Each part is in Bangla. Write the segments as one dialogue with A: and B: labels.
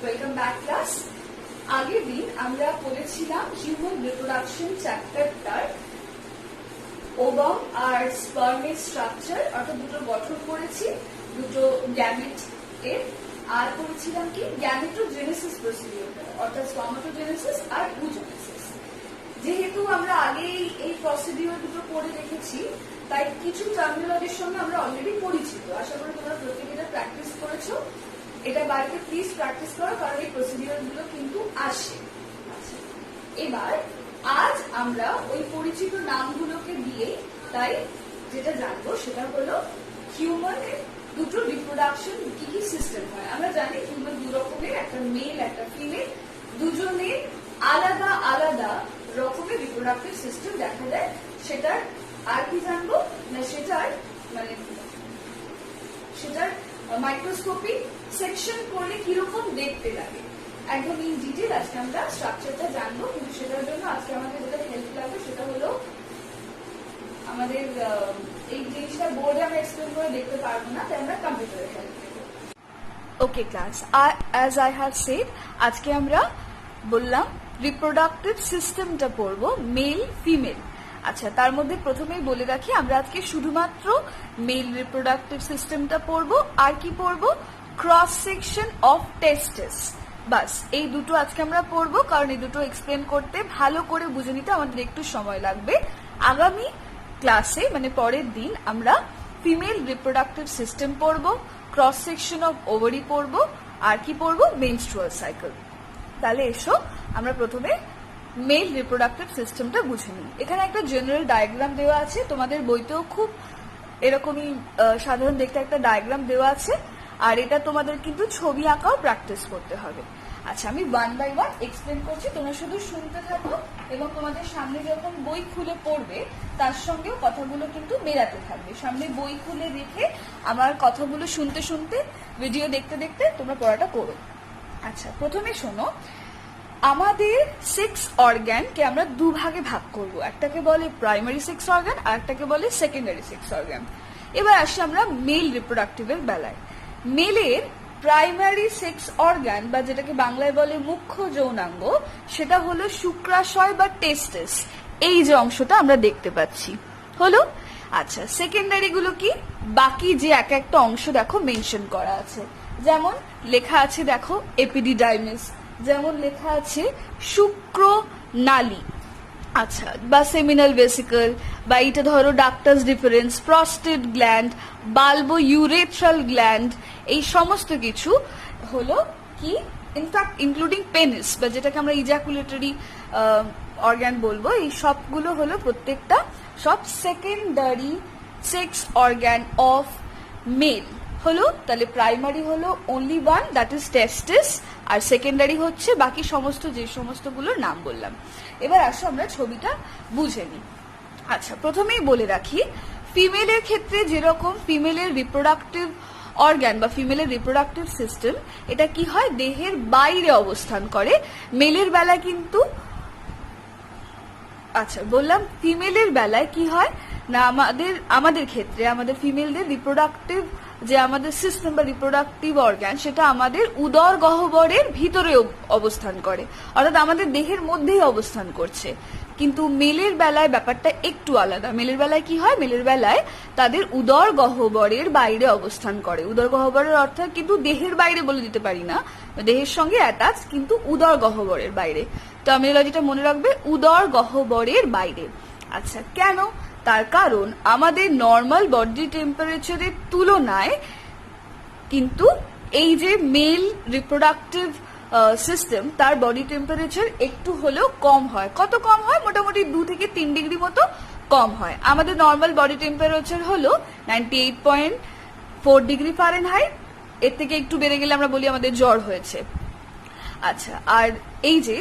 A: Welcome back class. আগের দিন আমরা পড়েছিলাম হিউম্যান রিপ্রোডাকশন চ্যাপ্টারটার ওভাম আর স্পার্মের স্ট্রাকচার, অর্থাৎ দুটো গঠন করেছি, দুটো গ্যামেট এর, আর পড়েছিলাম কি গ্যামেটোজেনেসিস প্রসিডিউরটা, অর্থাৎ স্পার্মাটোজেনেসিস আর ওজেনেসিস। যেহেতু আমরা আগেই এই প্রসিডিউর দুটো পড়ে রেখেছি, তাই কিছু টার্মিনোলজির সঙ্গে আমরা অলরেডি পরিচিত। আশা করি তোমরা প্রত্যেকটা প্র্যাকটিস করেছো। এটা বাড়িতে প্লিজ প্র্যাকটিস করো, কারণ এই প্রসিডিউর গুলো কিন্তু আসে। এবার আজ আমরা ওই পরিচিত নামগুলোকে দিয়ে তাই যেটা জানবো সেটা হলো হিউম্যানের দুটো রিপ্রোডাকশন কি কি সিস্টেম হয়। আমরা জানি হিউম্যান দু রকমের, একটা মেল একটা ফিমেল, দুজনের আলাদা আলাদা রকমের রিপ্রোডাক্টিভ সিস্টেম দেখা যায়। সেটার আর কি জানবো না, সেটার মাইক্রোস্কোপিক সেকশন করলে কিরকম দেখতে লাগে একদম ইন ডিটেল আজকে আমরা স্ট্রাকচারটা জানবো। কিন্তু সেটার জন্য আজকে আমাদের যেটা হেল্প লাগবে সেটা হলো আমাদের এই জিনিসটা বোর্ডে আমরা এক্সপ্লেন করে দেখতে পারবো না, তাই আমরা কম্পিউটারে হেল্প নেব। ওকে class, as I have said, আজকে আমরা বললাম রিপ্রোডাক্টিভ সিস্টেমটা পড়বো মেল ফিমেল। আচ্ছা, তার মধ্যে প্রথমেই বলে রাখি আমরা আজকে শুধুমাত্র মেল রিপ্রোডাক্টিভ সিস্টেমটা পড়বো। আর কি পড়বো? ক্রস সেকশন অফ টেস্টিস। বাস এই দুটো আজকে আমরা পড়বো, কারণ এই দুটো এক্সপ্লেন করতে ভালো করে বুঝে নিতে আমাদের একটু সময় লাগবে। আগামী ক্লাসে মানে পরের দিন আমরা ফিমেল রিপ্রোডাক্টিভ সিস্টেম পড়বো, ক্রস সেকশন অফ ওভারি পড়বো, আর কি পড়বো? Menstrual cycle. তাহলে এসো আমরা প্রথমে মেল রিপ্রোডাক্টিভ সিস্টেমটা বুঝে নিই। এখানে একটা জেনারেল ডায়াগ্রাম দেওয়া আছে, তোমাদের বইতেও খুব এরকমই সাধারণ দেখতে একটা ডায়াগ্রাম দেওয়া আছে, আর এটা তোমাদের কিন্তু ছবি আঁকাও প্র্যাকটিস করতে হবে। আচ্ছা, আমি ওয়ান বাই ওয়ান এক্সপ্লেন করছি, তোমরা শুধু শুনতে থাকো এবং তোমাদের সামনে যখন বই খুলে পড়বে তার সঙ্গেও কথাগুলো কিন্তু মেলাতে থাকবে। সামনে বই খুলে রেখে আমার কথাগুলো শুনতে শুনতে, ভিডিও দেখতে দেখতে তোমরা পড়াটা করো। আচ্ছা, প্রথমে শোনো, আমাদের সেক্স অর্গ্যানকে আমরা দুভাগে ভাগ করব। একটাকে বলে প্রাইমারি সেক্স অর্গ্যান আর একটাকে বলে সেকেন্ডারি সেক্স অর্গ্যান। এবার আসি আমরা মেল রিপ্রোডাক্টিভের বেলায়। মেলের প্রাইমারি সেক্স অর্গ্যান বা যেটাকে বাংলায় বলে মুখ্য যৌনাঙ্গ, সেটা হলো শুক্রাশয় বা টেস্টিস। এই যে অংশটা আমরা দেখতে পাচ্ছি হলো। আচ্ছা, সেকেন্ডারি গুলো কি? বাকি যে এক একটা অংশ দেখো মেনশন করা আছে, যেমন লেখা আছে দেখো এপিডিডাইমিস, যেমন লেখা আছে শুক্রনালী, আচ্ছা, বা সেমিনাল ভেসিকল, বা এটা ধরো ductus difference, prostate gland, bulbo urethral gland, এই সমস্ত কিছু হলো কি, ইনফ্যাক্ট ইনক্লুডিং পেনিস বা যেটাকে আমরা ইজাকুলেটরি অর্গ্যান বলবো, এই সবগুলো হলো প্রত্যেকটা সব secondary sex organ of male হলো। তাহলে প্রাইমারি হলো only one, that is testis, আর সেকেন্ডারি হচ্ছে বাকি সমস্ত যে সমস্তগুলোর নাম বললাম। এবার আসো আমরা ছবিটা বুঝে নিই। আচ্ছা, প্রথমেই বলে রাখি, ফিমেলের ক্ষেত্রে যেরকম ফিমেলের রিপ্রোডাক্টিভ অর্গ্যান বা ফিমেলের রিপ্রোডাক্টিভ সিস্টেম, এটা কি হয়, দেহের বাইরে অবস্থান করে। মেলের বেলায় কিন্তু, আচ্ছা বললাম, ফিমেলের বেলায় কি হয় না, আমাদের ক্ষেত্রে আমাদের ফিমেলদের রিপ্রোডাক্টিভ যে আমাদের সিস্টেম বা রিপ্রোডাক্টিভ অর্গ্যান, সেটা আমাদের উদর গহ্বরের ভিতরে অবস্থান করে, অর্থাৎ আমাদের দেহের মধ্যেই অবস্থান করছে। কিন্তু মেলের বেলায় ব্যাপারটা একটু আলাদা। মেলের বেলায় কি হয়, মেলের বেলায় তাদের উদর গহ্বরের বাইরে অবস্থান করে। উদর গহ্বরের অর্থাৎ কিন্তু দেহের বাইরে বলে দিতে পারি না, দেহের সঙ্গে অ্যাটাচ, কিন্তু উদর গহ্বরের বাইরে। টার্মিনোলজিটা মনে রাখবে, উদর গহ্বরের বাইরে। আচ্ছা, কেন? তার কারণ আমাদের নর্মাল বডি টেম্পারেচারের তুলনায় কিন্তু এই যে মেল রিপ্রোডাক্টিভ সিস্টেম, তার বডি টেম্পারেচার একটু হলেও কম হয়। কত কম হয়? মোটামুটি 2 থেকে 3 ডিগ্রি মতো কম হয়। আমাদের নর্মাল বডি টেম্পারেচার হলো 98.4 ডিগ্রি ফারেনহাইট। এর থেকে একটু বেড়ে গেলে আমরা বলি আমাদের জ্বর হয়েছে। আচ্ছা, আর এই যে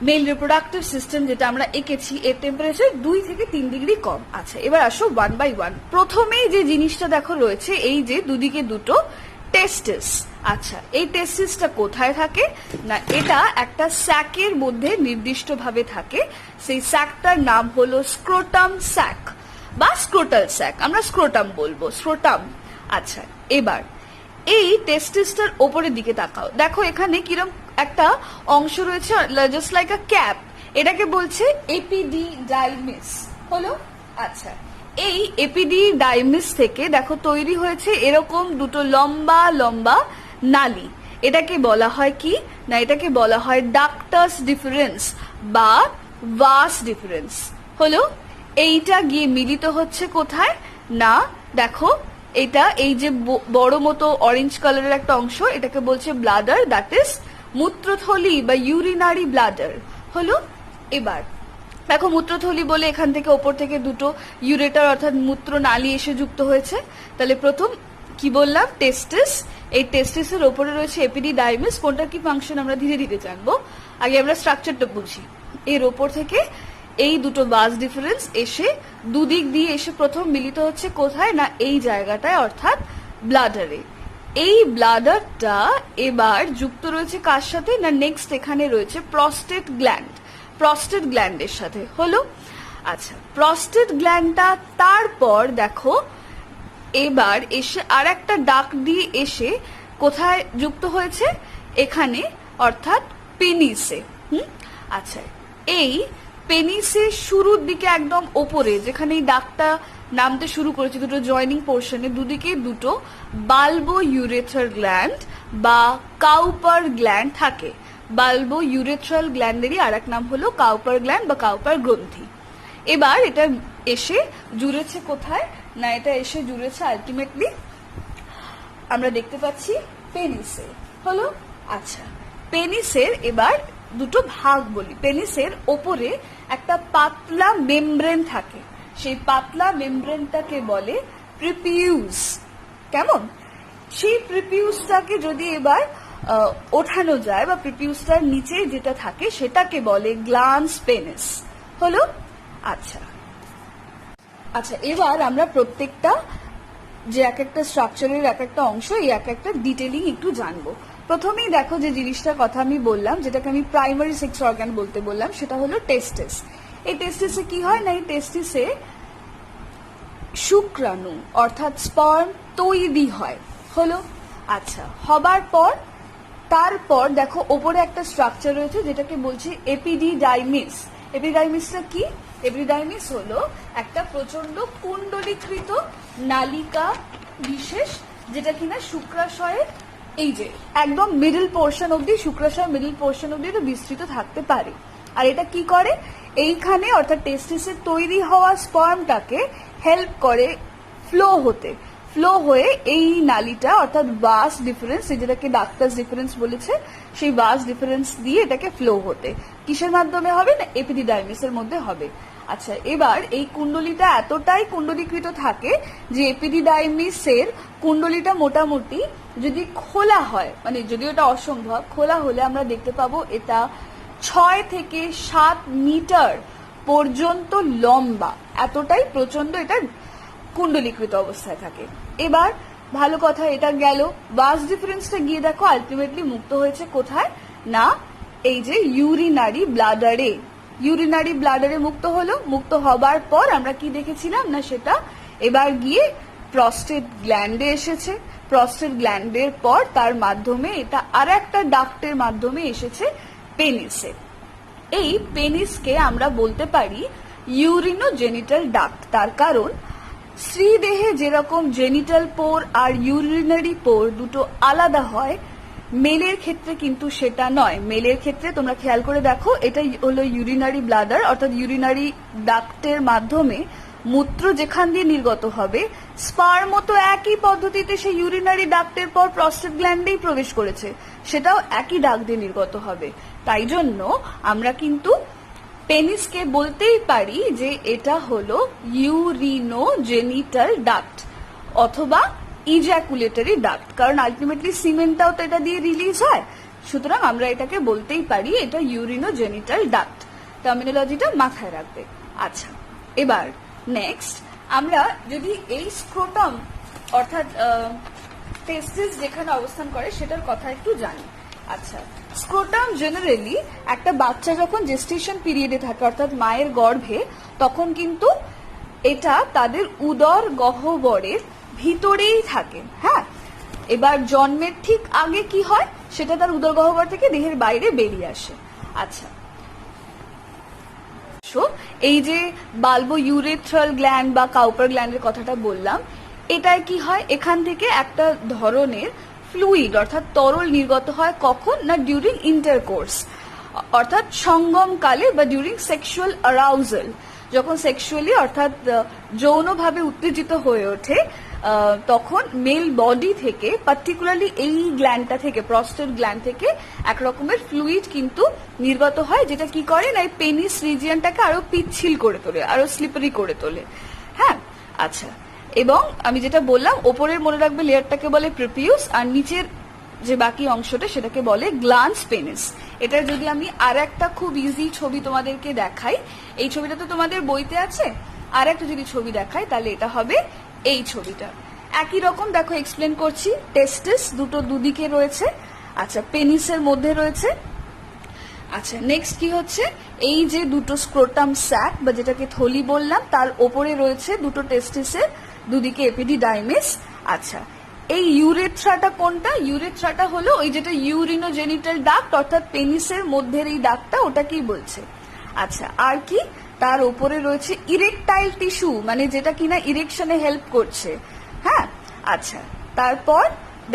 A: মেল রিপ্রোডাক্টিভ সিস্টেম যেটা আমরা এঁকেছি, এর টেম্পারেচার 2 থেকে 3 ডিগ্রি কম। আচ্ছা, এবার আসো ওয়ান বাই ওয়ান। প্রথমেই যে জিনিসটা দেখো রয়েছে, এই যে দুদিকে দুটো টেস্টিস। আচ্ছা, এই টেস্টিসটা কোথায় থাকে না, এটা একটা স্যাকের মধ্যে নির্দিষ্টভাবে থাকে। সেই স্যাকটার নাম হলো স্ক্রোটাম স্যাক বা স্ক্রোটাল স্যাক, আমরা স্ক্রোটাম বলবো, স্ক্রোটাম। আচ্ছা, এবার এই টেস্টিসটার ওপরের দিকে তাকাও, দেখো এখানে কিরম একটা অংশ রয়েছে, জাস্ট লাইক আ ক্যাপ, এটাকে বলছে এপিডিডাইমিস। হলো? আচ্ছা, এই এপিডিডাইমিস থেকে দেখো তৈরি হয়েছে এরকম দুটো লম্বা লম্বা নালী। এটাকে বলা হয় কি না, এটাকে বলা হয় ডাক্টাস ডিফারেন্স বা ভাস ডিফারেন্স। হলো? এইটা গিয়ে মিলিত হচ্ছে কোথায় না, দেখো এটা এই যে বড় মতো অরেঞ্জ কালারের একটা অংশ, এটাকে বলছে ব্লাডার, দ্যাট ইজ মূত্রথলি বা ইউরিনারি ব্লাডার। হলো? এবার দেখো মূত্রথলি বলে এখান থেকে ওপর থেকে দুটো ইউরেটার অর্থাৎ মূত্র নালী এসে যুক্ত হয়েছে। তাহলে প্রথম কি বললাম, টেস্টিস, এই টেস্টিসের ওপরে রয়েছে এপিডিডাইমিস। কোনটার কি ফাংশন আমরা ধীরে ধীরে জানবো, আগে আমরা স্ট্রাকচারটা বুঝি। এর ওপর থেকে এই দুটো ভাস ডিফারেন্স এসে দুদিক দিয়ে এসে প্রথম মিলিত হচ্ছে কোথায় না, এই জায়গাটায় অর্থাৎ ব্লাডারে। এই ব্লাডারটা এবার যুক্ত রয়েছে কার সাথে না, নেক্সট এখানে রয়েছে প্রস্টেট গ্ল্যান্ড, প্রস্টেট গ্ল্যান্ডের সাথে। হলো? আচ্ছা, প্রস্টেট গ্ল্যান্ডটা তারপর দেখো এবার এসে আর একটা ডাক দিয়ে এসে কোথায় যুক্ত হয়েছে, এখানে অর্থাৎ পেনিসে। আচ্ছা, এই পেনিসের শুরুর দিকে একদম ওপরে যেখানে এই ডাকটা নামতে শুরু করেছে, দুটো জয়নিং পোর্শনে দুদিকে দুটো বাল্বো ইউরেথ্রাল গ্ল্যান্ড বা কাউপার গ্ল্যান্ড থাকে। বাল্বো ইউরেথ্রাল গ্ল্যান্ডেরই আর এক নাম হলো কাউপার গ্ল্যান্ড বা কাউপার গ্রন্থি। এবার এটা এসে জুড়েছে কোথায় না, এটা এসে জুড়েছে আলটিমেটলি আমরা দেখতে পাচ্ছি পেনিসে। হলো? আচ্ছা, পেনিসের এবার দুটো ভাগ বলি। পেনিসের ওপরে একটা পাতলা মেমব্রেন থাকে, সেই পাতলা মেমব্রেনটাকে বলে প্রিপিউস। কেমন? সেই প্রিপিউসটাকে যদি এবার ওঠানো যায় বা প্রিপিউসটার নিচে যেটা থাকে সেটাকে বলে গ্ল্যান্স পেনিস। হলো? আচ্ছা আচ্ছা, এবার আমরা প্রত্যেকটা যে এক একটা স্ট্রাকচারের এক একটা অংশ, এই এক একটা ডিটেলিং একটু জানবো। প্রথমেই দেখো যে জিনিসটার কথা আমি বললাম, যেটাকে আমি প্রাইমারি সেক্স অর্গান বলতে বললাম, সেটা হলো টেস্টিস। এই টেস্টিসে কি হয় না, এই টেস্টিসে শুক্রাণু অর্থাৎ স্পার্ম তৈরি হয়। হলো? আচ্ছা, হবার পর তারপর দেখো ওপরে একটা স্ট্রাকচার রয়েছে যেটাকে বলছি এপিডিডাইমিস। এপিডিডাইমিসটা কি? এপিডিডাইমিস হলো একটা প্রচন্ড কুণ্ডলীকৃত নালিকা বিশেষ, যেটা কিনা শুক্রাশয়ের এই যে একদম মিডল পোর্শন অব্দি, শুক্রাশয় মিডল পোর্শন অব্দি তো বিস্তৃত থাকতে পারে। আর এটা কি করে, এইখানে অর্থাৎ টেস্টিসের তৈরি হওয়া স্পার্মটাকে হেল্প করে ফ্লো হতে। ফ্লো হয়ে এই নালীটা অর্থাৎ ভাস ডিফারেন্স, যেটাকে ডাক্টাস ডিফারেন্স বলেছে, সেই ভাস ডিফারেন্স দিয়ে এটাকে ফ্লো হতে কিসের মাধ্যমে হবে না, এপিডিডাইমিসের মধ্যে হবে। আচ্ছা, এবার এই কুণ্ডলীটা এতটাই কুণ্ডলীকৃত থাকে যে এপিডিডাইমিসের কুণ্ডলীটা মোটামুটি যদি খোলা হয়, মানে যদি ওটা অসম্ভব, খোলা হলে আমরা দেখতে পাবো এটা 6 থেকে 7 মিটার পর্যন্ত লম্বা, এতটাই প্রচন্ড এটা কুণ্ডলীকৃত অবস্থায় থাকে। এবার ভালো কথা, এটা গেল ভাস ডিফারেন্সটা গিয়ে দেখো আলটিমেটলি মুক্ত হয়েছে কোথায় না, এই যে ইউরিনারি ব্লাডারে। ইউরিনারি ব্লাডারে মুক্ত হলো। মুক্ত হবার পর আমরা কি দেখেছিলাম না, সেটা এবার গিয়ে প্রস্টেট গ্ল্যান্ডে এসেছে। প্রস্টেট গ্ল্যান্ডের পর তার মাধ্যমে এটা আর একটা ডাক্টের মাধ্যমে এসেছে পেনিসে। এই পেনিসকে আমরা বলতে পারি ইউরিনোজেনিটাল ডাক্ট, তার কারণ স্ত্রীদেহে যেরকম জেনিটাল পোর আর ইউরিনারি পোর দুটো আলাদা হয়, মেলের ক্ষেত্রে কিন্তু সেটা নয়। মেলের ক্ষেত্রে তোমরা খেয়াল করে দেখো, এটা হলো ইউরিনারি ব্লাডার অর্থাৎ ইউরিনারি ডাক্টের মাধ্যমে মূত্র যেখান দিয়ে নির্গত হবে, স্পার্ম তো একই পদ্ধতিতে সেই ইউরিনারি ডাক্টের পর প্রস্টেট গ্ল্যান্ডেই প্রবেশ করেছে, সেটাও একই ডাক দিয়ে নির্গত হবে। তাই জন্য আমরা কিন্তু পেনিসকে বলতেই পারি যে এটা হলো ইউরিনোজেনিটাল ডাক্ট অথবা ইজ্যাকুলেটরি ডাক্ট, কারণ আলটিমেটলি সিমেন্টটাও তো এটা দিয়ে রিলিজ হয়। সুতরাং আমরা এটাকে বলতেই পারি এটা ইউরিনোজেনিটাল ডাক্ট। টার্মিনোলজিটা মাথায় রাখবে। আচ্ছা, এবার নেক্সট আমরা যদি এই স্ক্রোটাম অর্থাৎ টেস্টিস যেখানে অবস্থান করে সেটার কথা একটু জানি। আচ্ছা, স্ক্রোটাম জেনারেলি একটা বাচ্চা যখন জেস্টেশন পিরিয়ডে থাকে অর্থাৎ মায়ের গর্ভে, তখন কিন্তু এটা তাদের উদর গহ্বরের ভিতরেই থাকে। হ্যাঁ, এবার জন্মের ঠিক আগে কি হয় সেটা তার উদরগহ্বর থেকে দেহের বাইরে বেরিয়ে আসে। আচ্ছা, এই যে বাল্বো ইউরেথ্রাল গ্ল্যান্ড বা কাউপার গ্ল্যান্ডের কথাটা বললাম, এটায় কি হয়, এখান থেকে একটা ধরনের ফ্লুইড অর্থাৎ তরল নির্গত হয়। কখন না, ডিউরিং ইন্টারকোর্স অর্থাৎ সঙ্গমকালে বা ডিউরিং সেক্সুয়াল অ্যারাউজাল, যখন সেক্সুয়ালি অর্থাৎ যৌনভাবে উত্তেজিত হয়ে ওঠে তখন মেল বডি থেকে, পার্টিকুলারলি এই গ্ল্যান্ডটা থেকে, প্রস্টেট গ্ল্যান্ড থেকে এক রকমের ফ্লুইড কিন্তু নির্গত হয়, যেটা কি করে না এই পেনিস রিজিয়নটাকে আরো পিচ্ছিল করে তোলে, আরো স্লিপারি করে তোলে। হ্যাঁ, আচ্ছা, এবং আমি যেটা বললাম ওপরের মনে রাখবে লেয়ারটাকে বলে প্রিপিউস, আর নিচের যে বাকি অংশটা সেটাকে বলে গ্ল্যান্স পেনিস। এটা যদি আমি আর একটা খুব ইজি ছবি তোমাদেরকে দেখাই, এই ছবিটা তো তোমাদের বইতে আছে, আর একটা যদি ছবি দেখাই তাহলে এটা হবে এই ছবিটা। একই রকম দেখো, এক্সপ্লেন করছি। টেস্টিস দুটো দুদিকে রয়েছে, আচ্ছা, পেনিসের মধ্যে রয়েছে। আচ্ছা, নেক্সট কি হচ্ছে, এই যে দুটো স্ক্রোটাম স্যাক বা যেটাকে থলি বললাম, তার ওপরে রয়েছে দুটো টেস্টিসের দুদিকে এপিডিডাইমিস। আচ্ছা, এই ইউরেথ্রাটা কোনটা? ইউরেথ্রাটা হলো ওই যেটা ইউরিনোজেনিটাল ডাক্ট অর্থাৎ পেনিসের মধ্যের এই ডাক্টটা, ওটাকেই বলছে। আচ্ছা, আর কি, তার উপরে রয়েছে ইরেকটাইল টিস্যু, মানে যেটা কিনা ইরেকশনে হেল্প করছে। হ্যাঁ, আচ্ছা, তারপর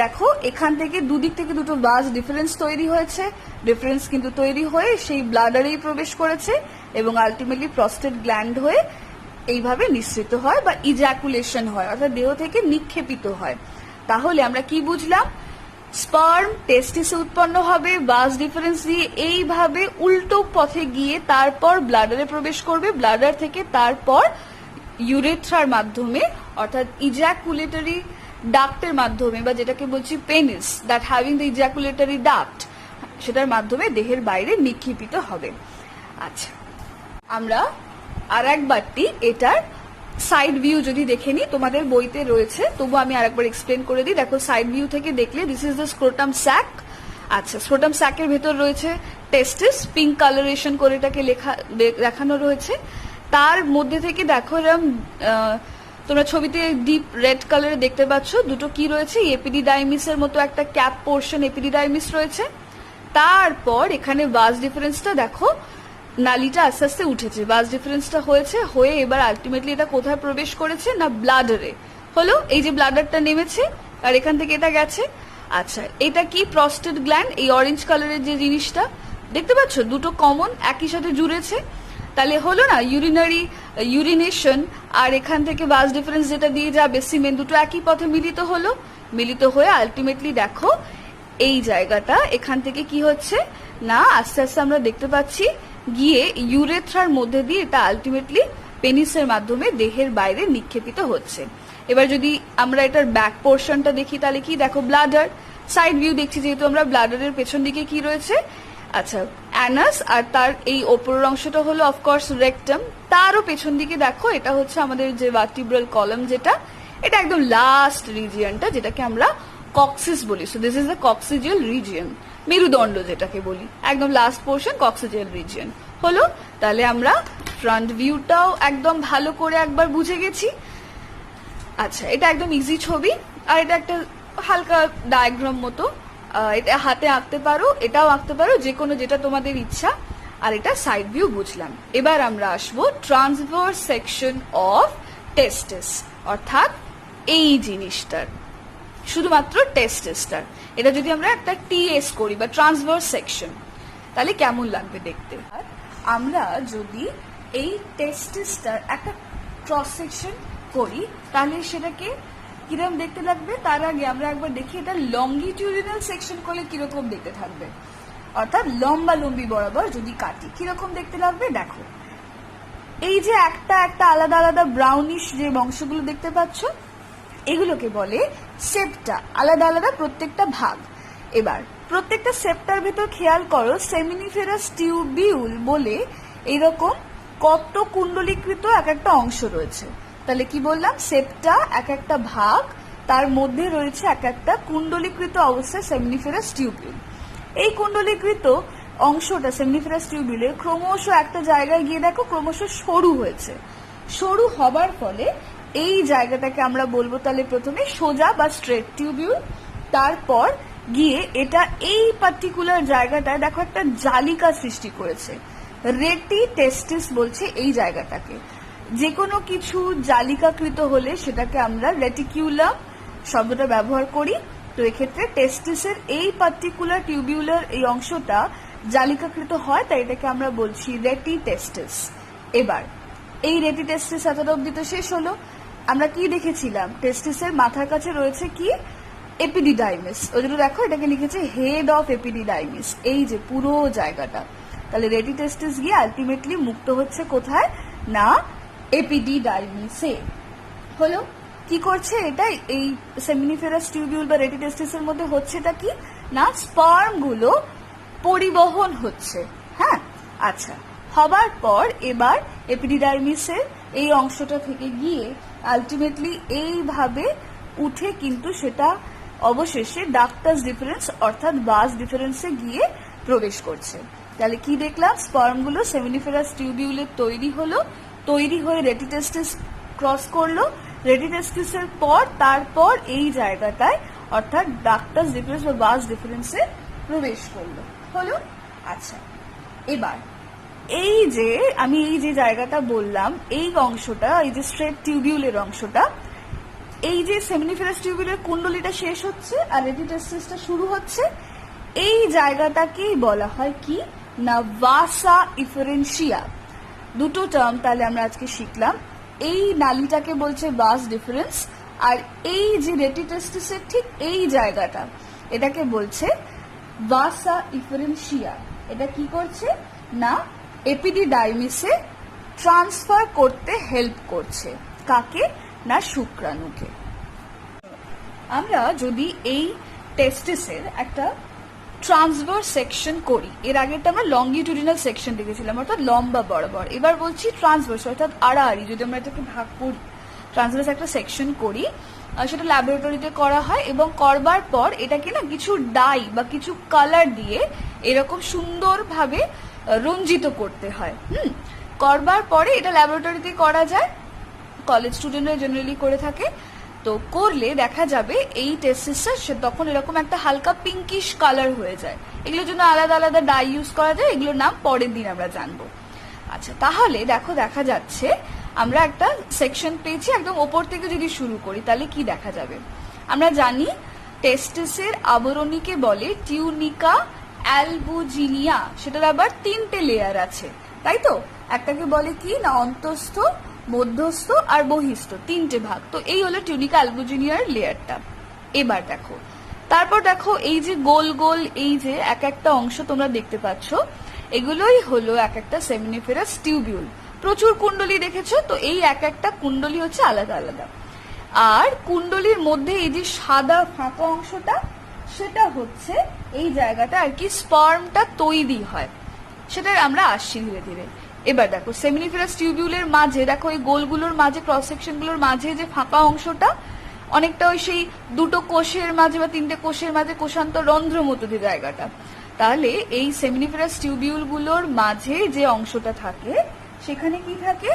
A: দেখো এখান থেকে দুদিক থেকে দুটো ভাস ডিফারেন্স তৈরি হয়েছে, ডিফারেন্স কিন্তু তৈরি হয়ে সেই ব্লাডারেই প্রবেশ করেছে এবং আলটিমেটলি প্রস্টেট গ্ল্যান্ড হয়ে এইভাবে নিঃসৃত হয় বা ইজাকুলেশন হয়, অর্থাৎ দেহ থেকে নিক্ষেপিত হয়। তাহলে আমরা কি বুঝলাম, স্পার্ম টেস্টিসে উৎপন্ন হবে, ভাস ডিফারেন্স দিয়ে এইভাবে উল্টো পথে গিয়ে তারপর ব্লাডারে প্রবেশ করবে, ব্লাডার থেকে তারপর ইউরেথ্রার মাধ্যমে অর্থাৎ ইজাকুলেটরি ডাক্টের মাধ্যমে বা যেটাকে বলছি penis that having the ejaculatory duct, সেটার মাধ্যমে দেহের বাইরে নিক্ষেপিত হবে। আচ্ছা, আমরা আর একবারটি এটার সাইড ভিউ যদি দেখে নি, তোমাদের বইতে রয়েছে, তবু আমি আরেকবার এক্সপ্লেন করে দিই। দেখো, সাইড ভিউ থেকে দেখলে this is the scrotum sac. আচ্ছা, স্ক্রোটাম স্যাকের ভেতর রয়েছে টেস্টিস, পিঙ্ক কালারেশন করে এটাকে দেখানো রয়েছে। তার মধ্যে থেকে দেখো এরকম তোমরা ছবিতে ডিপ রেড কালারে দেখতে পাচ্ছ দুটো কি রয়েছে, এপিডিডাইমিসের মতো একটা ক্যাপ পোর্শন এপিডিডাইমিস রয়েছে। তারপর এখানে ভাস ডিফারেন্সটা দেখো, নালীটা আস্তে আস্তে উঠেছে, ভাস ডিফারেন্সটা হয়ে এবার আলটিমেটলি এটা কোথায় প্রবেশ করেছে না ব্লাডারে হলো, এই যে ব্লাডারটা নেমেছে আর এখান থেকে এটা গেছে। আচ্ছা, এটা কি প্রস্টেট গ্ল্যান্ড, এই অরেঞ্জ কালারের যে জিনিসটা দেখতে পাচ্ছ দুটো কমন একই সাথে জুড়েছে, তাহলে হলো না ইউরিনেশন আর এখান থেকে ভাস ডিফারেন্স যেটা দিয়ে যাবে সিমেন, দুটো একই পথে মিলিত হয়ে আলটিমেটলি দেখো এই জায়গাটা এখান থেকে কি হচ্ছে না আস্তে আস্তে আমরা দেখতে পাচ্ছি গিয়ে ইউরেথ্রার মধ্যে দিয়ে এটা আলটিমেটলি পেনিসের মাধ্যমে দেহের বাইরে নিক্ষেপিত হচ্ছে। এবার যদি আমরা এটার ব্যাক পোর্শনটা দেখি তাহলে কি দেখো, ব্লাডার, সাইড ভিউ দেখছি যেহেতু আমরা, ব্লাডারের পেছন দিকে কি রয়েছে, আচ্ছা অ্যানাস, আর তার এই ওপরের অংশটা হলো অফকোর্স রেকটাম, তারও পেছন দিকে দেখো এটা হচ্ছে আমাদের যে ভার্টিব্রাল কলাম, যেটা এটা একদম লাস্ট রিজিয়নটা যেটাকে আমরা কক্সিস বলি। So this is the coccygeal region, মেরুদণ্ড যেটাকে বলি, একদম লাস্ট পোর্শন কক্সিজিয়াল রিজিয়ন হলো। তাহলে আমরা ফ্রন্ট ভিউটাও একদম ভালো করে একবার বুঝে গেছি। আচ্ছা, এটা একদম ইজি ছবি, আর এটা একটা হালকা ডায়াগ্রাম মতো, এটা হাতে আঁকতে পারো, এটাও আঁকতে পারো, যে কোনো যেটা তোমাদের ইচ্ছা। আর এটা সাইড ভিউ বুঝলাম। এবার আমরা আসবো ট্রান্সভার্স সেকশন অফ টেস্টিস, অর্থাৎ এই জিনিসটার, শুধুমাত্র টেস্টিসটার, এটা যদি আমরা একটা টিএস করি বা ট্রান্সভার্স সেকশন, তাহলে কেমন লাগবে দেখতে। আর আমরা যদি এই টেস্টিসটার একটা ক্রস সেকশন করি তাহলে সেটাকে কিরকম দেখতে লাগবে, তার আগে আমরা একবার দেখি এটা লংগিটিউডিনাল সেকশন করলে কিরকম দেখতে থাকবে, অর্থাৎ লম্বা লম্বি বরাবর যদি কাটি কিরকম দেখতে লাগবে। দেখো, এই যে একটা একটা আলাদা আলাদা ব্রাউনিশ যে অংশগুলো দেখতে পাচ্ছ, এগুলোকে বলে সেপ্টা, আলাদা আলাদা প্রত্যেকটা ভাগ। এবার প্রত্যেকটা সেপ্টার ভেতর খেয়াল করো সেমিনিফেরাস টিউবিউল বলে এইরকম কত কুণ্ডলীকৃত এক একটা অংশ রয়েছে। তাহলে কি বললাম, সেপ্টা এক একটা ভাগ, তার মধ্যে রয়েছে এক একটা কুণ্ডলীকৃত অবস্থায় সেমিনিফেরাস টিউবিউল। এই কুণ্ডলীকৃত অংশটা সেমিনিফেরাস টিউবিউলের ক্রমশ একটা জায়গায় গিয়ে দেখো ক্রমশ সরু হয়েছে। সরু হবার ফলে এই জায়গাটাকে আমরা বলবো তাহলে প্রথমে সোজা বা স্ট্রেট টিউবিউল, তারপর গিয়ে এটা এই পার্টিকুলার জায়গাটায় দেখো একটা জালিকা সৃষ্টি করেছে, রেটি টেস্টিস বলছে এই জায়গাটাকে। যে কোনো কিছু জালিকাকৃত হলে সেটাকে আমরা রেটিকিউলাম শব্দটা ব্যবহার করি। তো এক্ষেত্রে টেস্টিসের এই পার্টিকুলার টিউবিউলার এই অংশটা জালিকাকৃত হয়, তাই এটাকে আমরা বলছি রেটি টেস্টিস। এবার এই রেটি টেস্টিস এতটা অব্দি তো শেষ হলো। আমরা কি দেখেছিলাম, টেস্টিসের মাথার কাছে রয়েছে কি, এপিডিডাইমিস। ওই জন্য দেখো এটাকে লিখেছে হেড অফ এপিডিডাইমিস, এই যে পুরো জায়গাটা। তাহলে রেটি টেস্টিস গিয়ে আলটিমেটলি মুক্ত হচ্ছে কোথায় না, এপিডিডাইমিসে। হলো কি করছে এটা, এই সেমিনিফেরাস টিউবিউল বা রেটি টেস্টিসের মধ্যে হচ্ছেটা কি না, স্পার্ম গুলো পরিবহন হচ্ছে। হ্যাঁ, আচ্ছা, হবার পর এবার এপিডিডাইমিসের এই অংশটা থেকে গিয়ে আলটিমেটলি এইভাবে উঠে কিন্তু সেটা অবশেষে ডাক্টাস ডিফারেন্স অর্থাৎ বাস ডিফারেন্সে গিয়ে প্রবেশ করছে। তাহলে কি দেখলাম, স্পার্মগুলো সেমিনিফেরাস টিউবিউলে তৈরি হলো, তৈরি হয়ে রেটিটেস্টিস ক্রস করলো, রেটিটেস্টিসের পর তারপর এই জায়গাটায় অর্থাৎ ডাক্টাস ডিফারেন্স বা বাস ডিফারেন্সে প্রবেশ করলো। হলো, আচ্ছা, এবার এই যে আমি এই যে জায়গাটা বললাম, এই অংশটা, এই যে স্ট্রেট টিউবিউলের অংশটা, এই যে সেমিনিফেরাস টিউবিউলের কুণ্ডলীটা শেষ হচ্ছে আর রেটিটেস্টিসটা শুরু হচ্ছে, এই জায়গাটাকেই বলা হয় কি না, ভাসা ইফারেন্সিয়া। দুটো টার্ম তাহলে আমরা আজকে শিখলাম। এই নালীটাকে বলছে বাস ডিফারেন্স, আর এই যে রেটিটেস্টিসের ঠিক এই জায়গাটা এটাকে বলছে ভাসা ইফারেন্সিয়া। এটা কি করছে না, এপিডিডাইমিসে ট্রান্সফার করতে হেল্প করছে। কাকে না, শুক্রাণুকে। আমরা যদি এই টেস্টিসের একটা ট্রান্সভার্স সেকশন করি, এর আগেটা আমরা লঙ্গিটিউডিনাল সেকশন দেখেছিলাম অর্থাৎ লম্বা বরাবর, এবার বলছি ট্রান্সভার্স অর্থাৎ আড়াআড়ি। যদি আমরা এটাকে ভাগ করি, ট্রান্সভার্স একটা সেকশন করি, সেটা ল্যাবরেটরিতে করা হয় এবং করবার পর এটাকে না কিছু ডাই বা কিছু কালার দিয়ে এরকম সুন্দরভাবে রঞ্জিত করতে হয়। করবার পরে এটা ল্যাবরেটরিতে করা যায়, কলেজ স্টুডেন্টরা জেনারেলি করে থাকে। তো করলে দেখা যাবে এই টেস্টিসটা সে তখন এরকম একটা হালকা পিঙ্কিশ কালার হয়ে যায়। এগুলোর জন্য আলাদা আলাদা ডাই ইউজ করা যায়, এগুলোর নাম পরের দিন আমরা জানবো। আচ্ছা, তাহলে দেখো দেখা যাচ্ছে আমরা একটা সেকশন পেয়েছি, একদম ওপর থেকে যদি শুরু করি তাহলে কি দেখা যাবে, আমরা জানি টেস্টিসের আবরণীকে বলে টিউনিকা অ্যালবুজিনিয়া, সেটার আবার 3টে লেয়ার আছে, তাই তো? একটাকে বলে কি না, অন্তঃস্থ, মধ্যস্থ আর বহিস্থ, 3টে ভাগ। তো এই হলো টিউনিকা অ্যালবুজিনিয়ার লেয়ারটা। এবার দেখো, তারপর দেখো এই যে গোল গোল এই যে এক একটা অংশ তোমরা দেখতে পাচ্ছ, এগুলোই হলো এক একটা সেমিনিফেরাস টিউবিউল। প্রচুর কুণ্ডলী দেখেছো, তো এই এক একটা কুণ্ডলী হচ্ছে আলাদা আলাদা। আর কুণ্ডলীর মধ্যে এই যে সাদা ফাঁকা অংশটা, সেটা হচ্ছে এই জায়গাটা আর কি স্পার্মটা তৈরি হয়, সেটা আমরা আসছি ধীরে ধীরে। এবার দেখো সেমিনিফেরাস টিউবিউলের মাঝে দেখো এই গোলগুলোর মাঝে, ক্রস সেকশন গুলোর মাঝে যে ফাঁকা অংশটা, অনেকটা ওই সেই দুটো কোষের মাঝে বা 3টে কোষের মাঝে কোষান্তর রন্ধ্র মতো যে জায়গাটা। তাহলে এই সেমিনিফেরাস টিউবিউল গুলোর মাঝে যে অংশটা থাকে সেখানে কি থাকে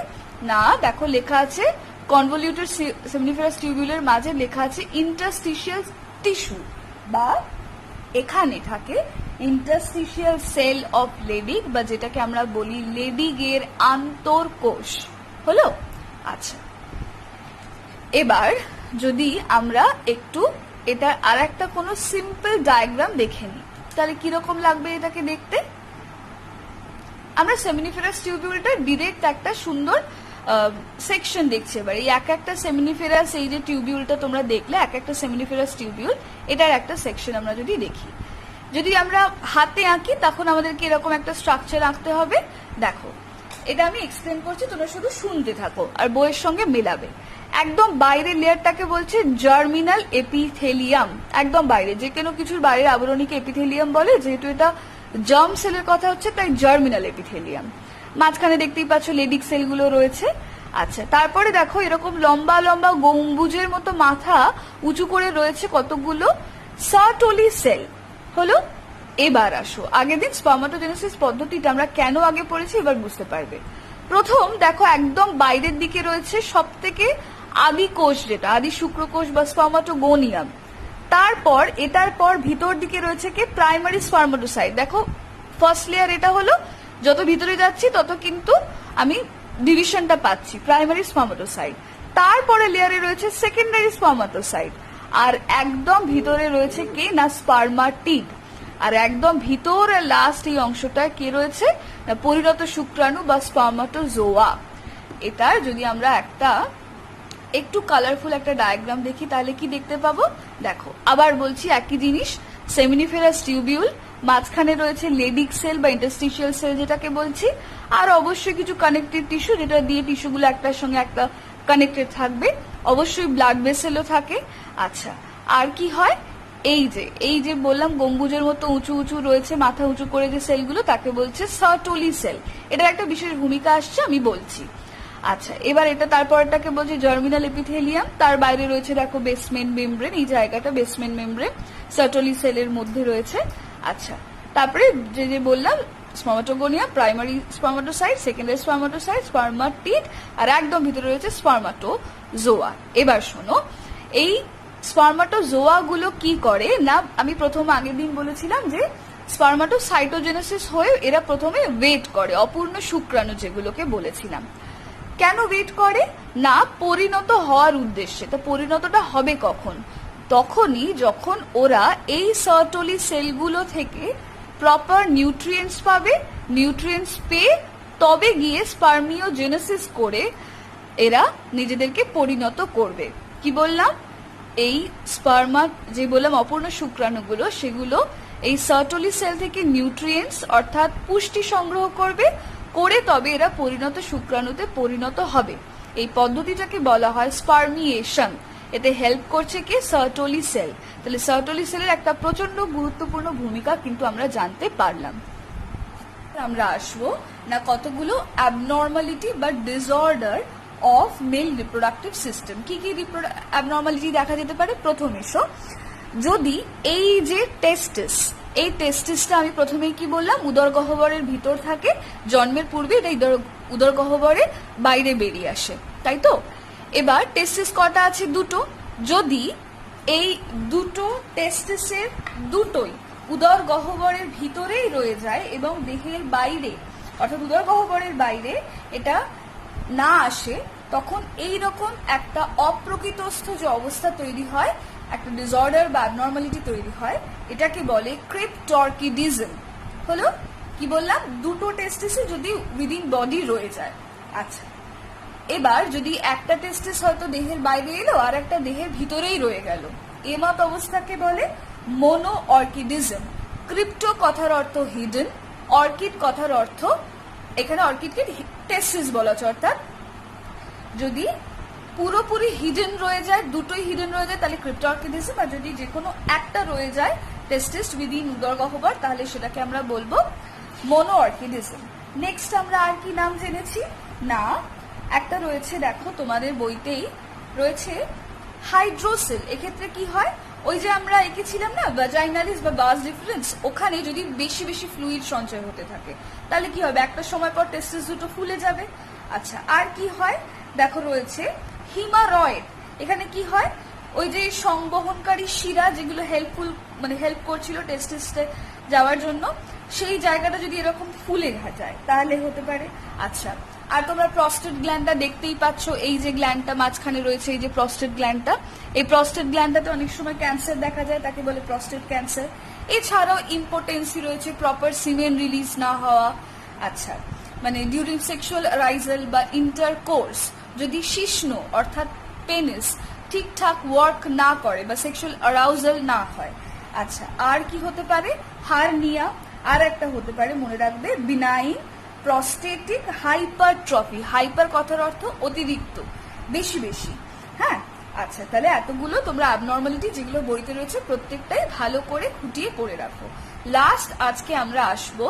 A: না, দেখো লেখা আছে কনভলিউটেড সেমিনিফেরাস টিউবিউলের মাঝে লেখা আছে ইন্টারস্টিশিয়াল টিস্যু, বা এখানে থাকে ইন্টারস্টিশিয়াল সেল অফ লেডিগ, বা যেটাকে আমরা বলি লেডিগের আন্তঃকোষ। হলো, আচ্ছা, এবার যদি আমরা একটু এটা আর একটা কোনো সিম্পল ডায়াগ্রাম দেখে নিই, তাহলে কিরকম লাগবে এটাকে দেখতে। আমরা সেমিনিফেরাস টিউবিউলটা ডিরেক্ট একটা সুন্দর সেকশন দেখছি। এবার এই এক একটা সেমিনিফেরাস, এই যে টিউবিউলটা তোমরা দেখলে এক একটা সেমিনিফেরাস টিউবিউল, এটার একটা সেকশন আমরা যদি দেখি, যদি আমরা হাতে আঁকি তখন আমাদেরকে এরকম একটা স্ট্রাকচার আঁকতে হবে। দেখো এটা আমি এক্সপ্লেন করছি, তোমরা শুধু শুনতে থাকো আর বইয়ের সঙ্গে মেলাবে। একদম বাইরের লেয়ারটাকে বলছে জার্মিনাল এপিথেলিয়াম, একদম বাইরে, যে কোনো কিছুর বাইরের আবরণীকে এপিথেলিয়াম বলে, যেহেতু এটা জার্ম সেলের কথা হচ্ছে তাই জার্মিনাল এপিথেলিয়াম। মাঝখানে দেখতেই পাচ্ছ লেডিক সেলগুলো রয়েছে। আচ্ছা, তারপরে দেখো এরকম লম্বা লম্বা গম্বুজের মতো মাথা উঁচু করে রয়েছে কতগুলো সার্টোলি সেল। হলো, এবার আসো আগের দিন স্পার্মাটোজেনেসিস পদ্ধতিটা আমরা কেন আগে পড়েছি এবার বুঝতে পারবে। প্রথম দেখো একদম বাইরের দিকে রয়েছে সব থেকে আদি কোষ, যেটা আদি শুক্রকোষ বা স্পার্মাটোগোনিয়াম। তারপর এটার পর ভিতর দিকে রয়েছে কি প্রাইমারি স্পারমাটোসাইট। দেখো ফার্স্ট লেয়ার এটা হলো, যত ভিতরে যাচ্ছি তত কিন্তু আমি ডিভিশনটা পাচ্ছি, প্রাইমারি স্পারমাটোসাইট। তারপরে লেয়ারে রয়েছে সেকেন্ডারি স্পারমাটোসাইট, আর একদম ভিতরে রয়েছে কি না স্পারমাটিড, আর একদম ভিতরে লাস্ট এই অংশটা কি রয়েছে না পরিণত শুক্রাণু বা স্পারমাটোজোয়া। এটার যদি আমরা একটা একটু কালারফুল একটা ডায়াগ্রাম দেখি তাহলে কি দেখতে পাবো, দেখো আবার বলছি একই জিনিস, সেমিনিফেরাস টিউবিউল, মাঝখানে রয়েছে লেডিক সেল বা ইন্টারস্টিশিয়াল সেল যেটাকে বলছি, আর অবশ্যই কিছু কানেক্টেড টিস্যু যেটা দিয়ে টিস্যুগুলো একটার সঙ্গে একটা কানেক্টেড থাকবে, অবশ্যই ব্লাড ভেসেলও থাকে। আচ্ছা, আর কি হয়, এই যে বললাম গম্বুজের মতো উঁচু উঁচু রয়েছে মাথা উঁচু করে যে সেলগুলো তাকে বলছে সার্টোলি সেল, এটার একটা বিশেষ ভূমিকা আসছে আমি বলছি। আচ্ছা, এবার এটা তারপরটাকে বলছে জার্মিনাল এপিথেলিয়াম, তার বাইরে রয়েছে দেখো বেসমেন্ট মেমব্রেন, এই জায়গাটা বেসমেন্ট মেমব্রেন সার্টোলি সেলের মধ্যে রয়েছে। আচ্ছা, তারপরে যে বললাম spermatogonia, primary spermatocyte, secondary spermatocyte, spermatid, আর একদম ভিতরে রয়েছে স্পার্মাটোজোয়া। এবার শোনো, এই স্পার্মাটোজোয়া গুলো কি করে না, আমি প্রথম আগের দিন বলেছিলাম যে স্পার্মাটোসাইটোজেনেসিস হয়ে এরা প্রথমে ওয়েট করে, অপূর্ণ শুক্রাণু যেগুলোকে বলেছিলাম। কেন ওয়েট করে না পরিণত হওয়ার উদ্দেশ্যে। তো পরিণতটা হবে কখন, তখনই যখন ওরা এই সার্টোলি সেলগুলো থেকে প্রপার নিউট্রিয়েন্টস পাবে, নিউট্রিয়েন্টস পেয়ে তবে গিয়ে স্পার্মিওজেনেসিস করে এরা নিজেদেরকে পরিণত করবে। কি বললাম, এই স্পার্মা যে বললাম অপূর্ণ শুক্রাণুগুলো, সেগুলো এই সার্টোলি সেল থেকে নিউট্রিয়েন্টস অর্থাৎ পুষ্টি সংগ্রহ করবে, করে তবে এরা পরিণত শুক্রাণুতে পরিণত হবে। এই পদ্ধতিটাকে বলা হয় স্পার্মিয়েশন। এতে হেল্প করছে কি সার্টোলি সেল। তাহলে সার্টোলি সেলের একটা প্রচন্ড গুরুত্বপূর্ণ ভূমিকা কিন্তু আমরা জানতে পারলাম। আমরা আসবো না কতগুলো অ্যাবনর্মালিটি বা disorder of mail reproductive system. কি কি অ্যাবনর্মালিটি দেখা যেতে পারে। প্রথম এসো, যদি এই যে টেস্টিস, এই টেস্টিসটা আমি প্রথমেই কি বললাম উদর গহ্বরের ভিতর থাকে, জন্মের পূর্বে এটা উদর গহ্বরের বাইরে বেরিয়ে আসে, তাই তো। এবার টেস্টিস কটা আছে, দুটো। যদি এই দুটো টেস্টিসের দুটোই উদর গহ্বরের ভিতরেই রয়ে যায় এবং দেহের বাইরে অর্থাৎ উদর গহ্বরের বাইরে এটা না আসে, তখন এই রকম একটা অপ্রকৃতস্থ যে অবস্থা তৈরি হয়, একটা ডিসঅর্ডার বা অ্যাবনর্মালিটি তৈরি হয়, এটাকে বলে ক্রিপ্টরকিডিজম। হলো কি বললাম, দুটো টেস্টিসে যদি উইদিন বডি রয়ে যায়। আচ্ছা, এবার যদি একটা টেস্টিস হয়তো দেহের বাইরে এলো আর একটা দেহের ভিতরেই রয়ে গেল, এমত অবস্থাকে বলে মোনো অর্কিডিজম। ক্রিপ্টো কথার অর্থ হিডেন, অর্কিড কথার অর্থ, এখানে অর্কিডকে টেস্টিস বলা হচ্ছে, অর্থাৎ যদি পুরোপুরি হিডেন রয়ে যায়, দুটোই হিডেন রয়ে যায় তাহলে ক্রিপ্টরকিডিজম, আর যদি যে কোনো একটা রয়ে যায় টেস্টিস উইদিন উদর গহ্বর তাহলে সেটাকে আমরা বলবো মোনো অর্কিডিজম। নেক্সট আমরা আর কি নাম জেনেছি না, একটা রয়েছে দেখো তোমাদের বইতেই রয়েছে হাইড্রোসেল। এক্ষেত্রে কি হয়, ওই যে আমরা এঁকেছিলাম না ভাজাইনালিস বা বাস ডিফারেন্স, ওখানে যদি বেশি বেশি ফ্লুইড সঞ্চয় হতে থাকে তাহলে কি হবে, একটা সময় পর টেস্টিস দুটো ফুলে যাবে। আচ্ছা, আর কি হয় দেখো রয়েছে হিমারয়েড। এখানে কি হয়, ওই যে সংবহনকারী শিরা যেগুলো হেল্পফুল মানে হেল্প করছিল টেস্টিসে যাওয়ার জন্য, সেই জায়গাটা যদি এরকম ফুলে যায় তাহলে হতে পারে। আচ্ছা, আর তোমরা প্রস্টেট গ্ল্যান্ডটা দেখতেই পাচ্ছ, এই যে গ্ল্যান্ডটা মাঝখানে রয়েছে, এই যে প্রস্টেট গ্ল্যান্ডটা, এই প্রস্টেট গ্ল্যান্ডটাতে অনেক সময় ক্যান্সার দেখা যায়, তাকে বলে প্রস্টেট ক্যান্সার। এছাড়াও ইম্পোটেন্সি রয়েছে, প্রপার সিমেন রিলিজ না হওয়া। আচ্ছা, মানে ডিউরিং সেক্সুয়াল অ্যারাইজাল বা ইন্টারকোর্স যদি শিশ্ন অর্থাৎ পেনিস ঠিকঠাক ওয়ার্ক না করে বা সেক্সুয়াল অ্যারাউজাল না হয়। আচ্ছা, আর কি হতে পারে, হার্নিয়া। আর একটা হতে পারে মনে রাখবে বিনাইন প্রস্টেটিক হাইপারট্রফি। হাইপার কথার অর্থ অতিরিক্ত, বেশি বেশি। হ্যাঁ, আচ্ছা, তাহলে এতগুলো তোমরা অ্যাবনর্মালিটি যেগুলো বইতে রয়েছে প্রত্যেকটাই ভালো করে খুঁটিয়ে পড়ে রাখো। লাস্ট আজকে আমরা আসবো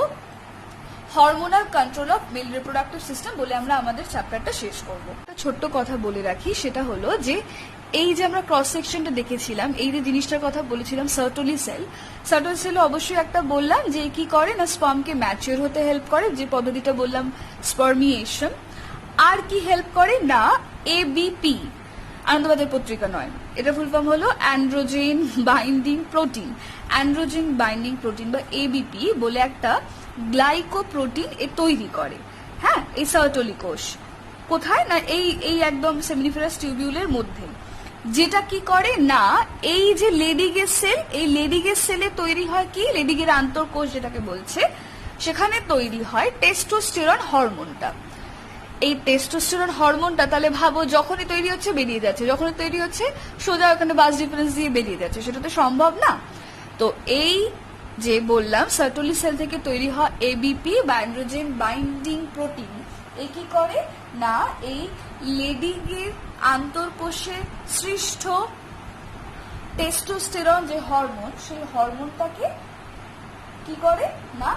A: hormonal control of mail reproductive system বলে আমরা আমাদের চ্যাপ্টারটা শেষ করব। একটা ছোট্ট কথা বলে রাখি, সেটা হলো যে এই যে আমরা ক্রস সেকশনটা দেখেছিলাম, এই যে জিনিসটার কথা বলেছিলাম সার্টোলি সেল, সার্টোলি সেল অবশ্যই একটা বললাম যে কি করে না স্পার্মকে ম্যাচিওর হতে হেল্প করে, যে পদ্ধতিটা বললাম স্পার্মিয়েশন। আর কি হেল্প করে না এবিপি, আনন্দবাজার পত্রিকা নয়, এটা ফুল ফর্ম হলো androgen binding protein. Androgen binding protein বা এবিপি বলে একটা গ্লাইকোপ্রোটিন এ তৈরি করে। হ্যাঁ, এই সার্টোলি কোষ কোথায় না এই একদম সেমিনিফেরাস টিউবিউলের মধ্যে, যেটা কি করে না এই যে লেডিগের সেল, এই লেডিগের সেলে তৈরি হয় কি, লেডিগের আন্তঃকোষ যেটাকে বলছে, সেখানে তৈরি হয় টেস্টোস্টেরন হরমোনটা। এই টেস্টোস্টেরন হরমোনটা তাহলে ভাবো যখনই তৈরি হচ্ছে বেরিয়ে যাচ্ছে, যখনই তৈরি হচ্ছে সোজা ওখানে বাস ডিফারেন্স দিয়ে বেরিয়ে যাচ্ছে, সেটা তো সম্ভব না। তো এই যে বললাম সার্টোলি সেল থেকে তৈরি হয় এবিপি বা অ্যান্ড্রোজেন বাইন্ডিং প্রোটিন, এ কি করে না এই লেডিগের আন্তঃকোষে সৃষ্ট টেস্টোস্টেরন যে হরমোন, সেই হরমোনটাকে কি করে না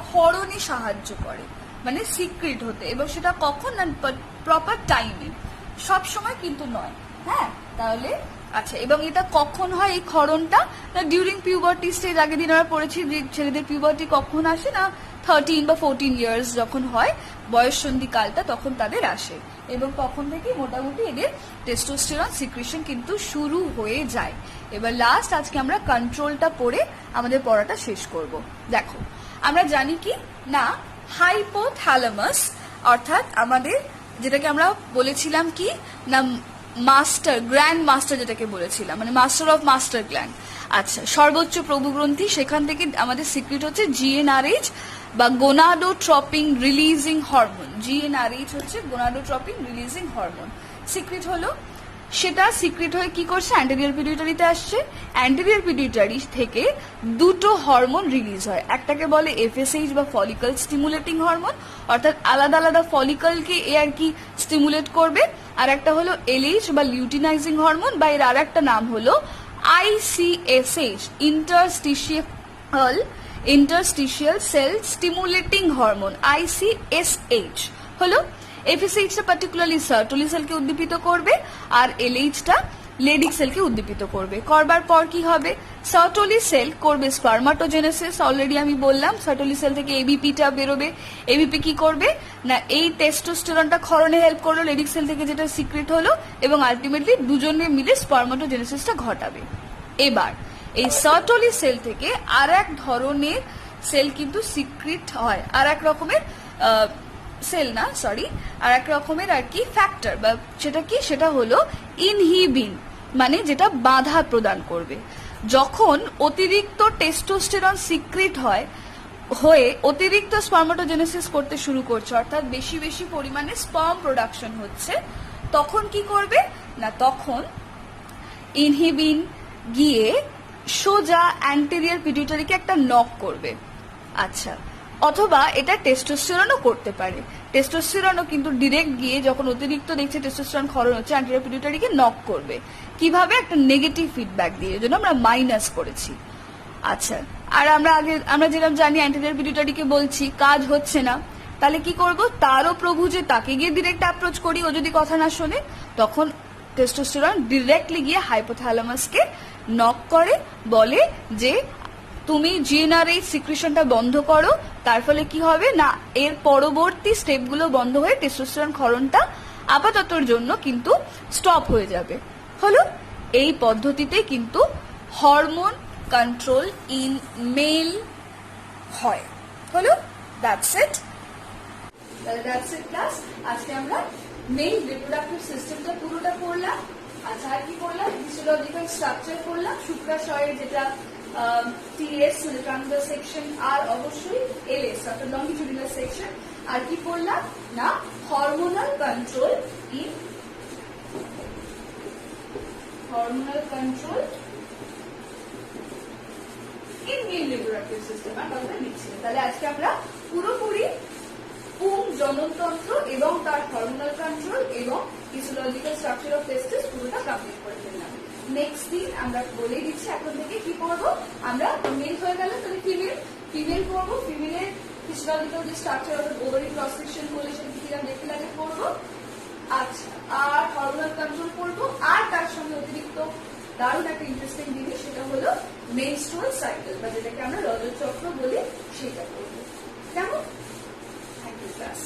A: ক্ষরণে সাহায্য করে, মানে সিক্রেট হতে। এবং সেটা কখন না প্রপার টাইমে, সব সময় কিন্তু নয়। হ্যাঁ, তাহলে আচ্ছা, এবং এটা কখন হয় এই ক্ষরণটা না ডিউরিং পিউবার্টি স্টেজ। আগের দিন আমরা পড়েছি যে ছেলেদের পিউবার্টি কখন আসে না 13 বা 14 ইয়ার্স যখন হয় বয়ঃসন্ধি কালটা, তখন তাদের আসে। এবং তখন থেকে মোটামুটি এদের টেস্টোস্টেরন সিক্রেশন কিন্তু শুরু হয়ে যায়। এবার লাস্ট আজকে আমরা কন্ট্রোলটা পড়ে আমাদের পড়াটা শেষ করব। দেখো, আমরা জানি কি না হাইপোথ্যালামাস অর্থাৎ আমাদের যেটাকে আমরা বলেছিলাম কি না মাস্টার গ্র্যান্ড মাস্টার, যেটাকে বলেছিলাম মানে মাস্টার অফ মাস্টার গ্ল্যান্ড। আচ্ছা, সর্বোচ্চ প্রভুগ্রন্থি, সেখান থেকে আমাদের সিক্রেট হচ্ছে জিএনআরএইচ বা গোনাডোট্রপিং রিলিজিং হরমোন। জিএনআরএইচ হচ্ছে গোনাডোট্রপিং রিলিজিং হরমোন। সিক্রেট হলো সেটা সিক্রেট হয়ে কি করছে অ্যান্টেরিয়র পিটুইটারিতে আসছে। অ্যান্টেরিয়র পিটুইটারি থেকে দুটো হরমোন রিলিজ হয়, একটাকে বলে এফএসএইচ বা ফলিকল স্টিমুলেটিং হরমোন, অর্থাৎ আলাদা আলাদা ফলিকলকে এ আর কি স্টিমুলেট করবে। আর একটা হলো এলএইচ বা লিউটিনাইজিং হরমোন, বা এর আর একটা নাম হলো ICSH interstitial sell stimulating hormone, ICSH হলো। এফএসএইচটা পার্টিকুলারলি সার্টোলি সেলকে উদ্দীপিত করবে, আর এলএইচটা লেডিক সেলকে উদ্দীপিত করবে। করবার পর কি হবে, সার্টোলি সেল করবে স্পার্মাটোজেনেসিস। অলরেডি আমি বললাম সার্টোলি সেল থেকে এবিপিটা বেরোবে। এবিপি কি করবে না এই টেস্টোস্টেরনটা ক্ষরণে হেল্প করলো লেডিক সেল থেকে, যেটা সিক্রেট হলো, এবং আলটিমেটলি দুজনে মিলে স্পার্মাটোজেনেসিসটা ঘটাবে। এবার এই সার্টোলি সেল থেকে আর এক ধরনের সেল কিন্তু সিক্রেট হয়, আর এক রকমের সেল না সরি আর এক রকমের আর কি ফ্যাক্টর, বা সেটা কি সেটা হলো ইনহিবিন, মানে যেটা বাধা প্রদান করবে। যখন অতিরিক্ত টেস্টোস্টেরন সিক্রেট হয়ে অতিরিক্ত স্পার্মাটোজেনেসিস করতে শুরু করছে, অর্থাৎ বেশি বেশি পরিমাণে স্পার্ম প্রোডাকশন হচ্ছে, তখন কি করবে না তখন ইনহিবিন গিয়ে সোজা অ্যান্টেরিয়র পিটুইটারিকে একটা নক করবে। আচ্ছা, অথবা এটা টেস্টোস্টেরনও করতে পারে। টেস্টোস্টেরনও কিন্তু ডিরেক্ট গিয়ে যখন অতিরিক্ত দেখছে টেস্টোস্টেরন ক্ষরণ হচ্ছে, অ্যান্টেরিয়র পিটুইটারিকে নক করবে। কিভাবে? একটা নেগেটিভ ফিডব্যাক দিয়ে, এর জন্য আমরা মাইনাস করেছি। আচ্ছা, আর আমরা যেরকম জানি অ্যান্টেরিয়র পিটুইটারিকে বলছি কাজ হচ্ছে না, তাহলে কি করব, তারও প্রভু যে তাকে গিয়ে ডিরেক্ট অ্যাপ্রোচ করি, ও যদি কথা না শোনে, তখন টেস্টোস্টেরন ডিরেক্টলি গিয়ে হাইপোথ্যালামাসকে নক করে, বলে যে তুমি জিএনআরএইচ সিক্রেশনটা বন্ধ করো। তার ফলে কি হবে না এর পরবর্তী স্টেপগুলো বন্ধ হয়ে টেস্টোস্টেরন ক্ষরণটা আপাততর জন্য কিন্তু স্টপ হয়ে যাবে। হলো, এই পদ্ধতিতে কিন্তু হরমোন কন্ট্রোল ইন মেল হয়। হলো, দ্যাটস ইট। ক্লাস আজকে আমরা মেল রিপ্রোডাক্টিভ সিস্টেমটা পুরোটা পড়লাম। আচ্ছা, আর কি পড়লাম, ফিজিওলজিক্যাল স্ট্রাকচার পড়লাম, শুক্রাশয়ের যেটা টিএস মানে ট্রান্সভার্স সেকশন, আর অবশ্যই এলএস অর্থাৎ লংগিটিউডিনাল সেকশন। আর কি পড়লাম না hormonal control in male reproductive system. আর কথাটা লিখছি, তাহলে আজকে আমরা পুরোপুরি পুং জননতন্ত্র এবং তার হরমোনাল কন্ট্রোল এবং ফিজিওলজিক্যাল স্ট্রাকচার অফ টেস্টিস পুরোটা কমপ্লিট করে ফেললাম। নেক্সট দিন আমরা বলে দিচ্ছি এখন থেকে কি পড়বো। আমরা মেল হয়ে গেল, তাহলে ফিমেল পড়বো। ফিমেলের ফিজিওলজিক্যাল যে structure of ovary cross section করলে সেটা কিরকম দেখতে লাগে পড়বো। আচ্ছা, আর হরমোনাল কন্ট্রোল পড়বো, আর তার সঙ্গে অতিরিক্ত দারুণ একটা ইন্টারেস্টিং জিনিস, সেটা হলো মেনস্ট্রুয়াল সাইকেল বা যেটাকে আমরা রজতচক্র বলি, সেটা পড়বো। কেমন? Thank you class.